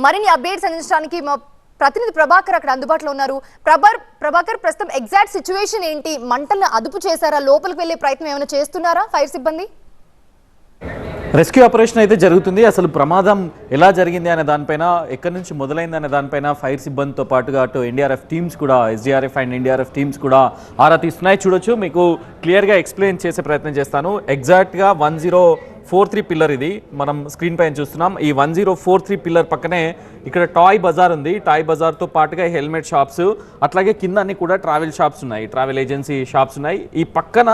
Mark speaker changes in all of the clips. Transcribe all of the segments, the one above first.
Speaker 1: మరిన్ని అప్డేట్స్ అందించడానికి మా ప్రతినిధి ప్రభాకర్ అక్కడ అందుబాటులో ఉన్నారు. ప్రభాకర్ ప్రస్తుతం ఎగ్జాక్ట్ సిచ్యువేషన్ ఏంటి? మంటలను అదుపు చేశారా? లోపలికి వెళ్లే ప్రయత్నం ఏమైనా చేస్తున్నారా ఫైర్ సిబ్బంది?
Speaker 2: రెస్క్యూ ఆపరేషన్ అయితే జరుగుతుంది. అసలు ప్రమాదం ఎలా జరిగింది అనే దానిపైన, ఎక్కడి నుంచి మొదలైంది అనే దానిపైన ఫైర్ సిబ్బందితో పాటుగా అటు ఎన్డీఆర్ఎఫ్ టీమ్స్ కూడా, ఎస్డీఆర్ఎఫ్ అండ్ ఎన్డీఆర్ఎఫ్ టీమ్స్ కూడా ఆరా తీస్తున్నాయి. చూడొచ్చు, మీకు క్లియర్గా ఎక్స్ప్లెయిన్ చేసే ప్రయత్నం చేస్తాను. ఎగ్జాక్ట్గా 1043 పిల్లర్ ఇది మనం స్క్రీన్ పైన చూస్తున్నాం. ఈ 1043 పిల్లర్ పక్కనే ఇక్కడ టాయ్ బజార్ ఉంది. టాయ్ బజార్తో పాటుగా హెల్మెట్ షాప్స్, అట్లాగే కింద అన్ని కూడా ట్రావెల్ షాప్స్ ఉన్నాయి, ట్రావెల్ ఏజెన్సీ షాప్స్ ఉన్నాయి. ఈ పక్కన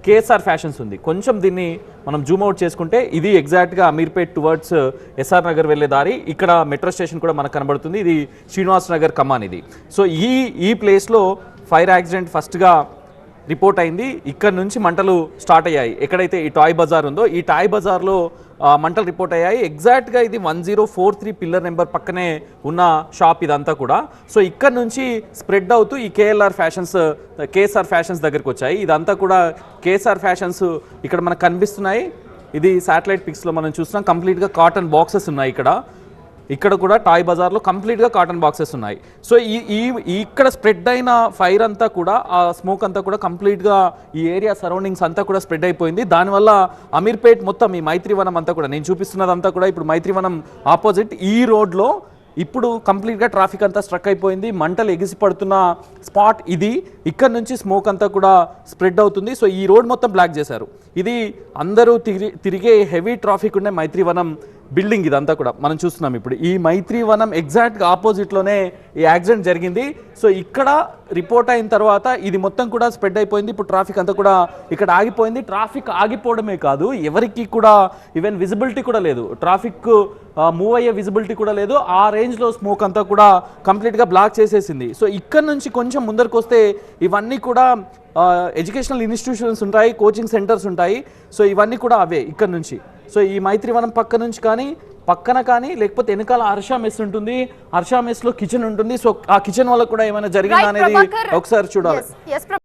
Speaker 2: కేఎస్ఆర్ ఫ్యాషన్స్ ఉంది. కొంచెం దీన్ని మనం జూమ్ అవుట్ చేసుకుంటే ఇది ఎగ్జాక్ట్గా అమీర్పేట్ టువర్డ్స్ ఎస్ఆర్ నగర్ వెళ్ళే దారి. ఇక్కడ మెట్రో స్టేషన్ కూడా మనకు కనబడుతుంది. ఇది శ్రీనివాస్ నగర్ కమాన్ ఇది. సో ఈ ప్లేస్లో ఫైర్ యాక్సిడెంట్ ఫస్ట్గా రిపోర్ట్ అయింది. ఇక్కడ నుంచి మంటలు స్టార్ట్ అయ్యాయి. ఎక్కడైతే ఈ టాయ్ బజార్ ఉందో ఈ టాయ్ బజార్లో మంటలు రిపోర్ట్ అయ్యాయి. ఎగ్జాక్ట్గా ఇది 1043 పిల్లర్ నెంబర్ పక్కనే ఉన్న షాప్ ఇదంతా కూడా. సో ఇక్కడ నుంచి స్ప్రెడ్ అవుతూ ఈ కేఎస్ఆర్ ఫ్యాషన్స్ దగ్గరికి వచ్చాయి. ఇదంతా కూడా కేఎస్ఆర్ ఫ్యాషన్స్ ఇక్కడ మనకు కనిపిస్తున్నాయి. ఇది శాటిలైట్ పిక్స్లో మనం చూస్తున్నాం. కంప్లీట్గా కాటన్ బాక్సెస్ ఉన్నాయి. ఇక్కడ కూడా టాయ్ బజార్లో కంప్లీట్గా కాటన్ బాక్సెస్ ఉన్నాయి. సో ఇక్కడ స్ప్రెడ్ అయిన ఫైర్ అంతా కూడా, ఆ స్మోక్ అంతా కూడా కంప్లీట్గా ఈ ఏరియా సరౌండింగ్స్ అంతా కూడా స్ప్రెడ్ అయిపోయింది. దానివల్ల అమీర్పేట్ మొత్తం ఈ మైత్రివనం అంతా కూడా, నేను చూపిస్తున్నదంతా కూడా ఇప్పుడు మైత్రివనం ఆపోజిట్ ఈ రోడ్లో ఇప్పుడు కంప్లీట్గా ట్రాఫిక్ అంతా స్ట్రక్ అయిపోయింది. మంటలు ఎగిసి పడుతున్న స్పాట్ ఇది. ఇక్కడ నుంచి స్మోక్ అంతా కూడా స్ప్రెడ్ అవుతుంది. సో ఈ రోడ్ మొత్తం బ్లాక్ చేశారు. ఇది అందరూ తిరిగే హెవీ ట్రాఫిక్ ఉండే మైత్రివనం బిల్డింగ్ ఇదంతా కూడా మనం చూస్తున్నాం. ఇప్పుడు ఈ మైత్రివనం ఎగ్జాక్ట్గా ఆపోజిట్లోనే ఈ యాక్సిడెంట్ జరిగింది. సో ఇక్కడ రిపోర్ట్ అయిన తర్వాత ఇది మొత్తం కూడా స్ప్రెడ్ అయిపోయింది. ఇప్పుడు ట్రాఫిక్ అంతా కూడా ఇక్కడ ఆగిపోయింది. ట్రాఫిక్ ఆగిపోవడమే కాదు, ఎవరికి కూడా ఈవెన్ విజిబిలిటీ కూడా లేదు. ట్రాఫిక్ మూవ్ అయ్యే విజిబిలిటీ కూడా లేదు. ఆ రేంజ్లో స్మోక్ అంతా కూడా కంప్లీట్గా బ్లాక్ చేసేసింది. సో ఇక్కడ నుంచి కొంచెం ముందరికి వస్తే ఇవన్నీ కూడా ఎడ్యుకేషనల్ ఇన్స్టిట్యూషన్స్ ఉంటాయి, కోచింగ్ సెంటర్స్ ఉంటాయి. సో ఇవన్నీ కూడా అవే ఇక్కడ నుంచి. సో ఈ మైత్రివనం పక్కన కానీ లేకపోతే వెనకాల హర్ష మెస్ ఉంటుంది. హర్ష మెస్లో కిచెన్ ఉంటుంది. సో ఆ కిచెన్ వల్ల కూడా ఏమైనా జరిగిందా అనేది ఒకసారి చూడాలి.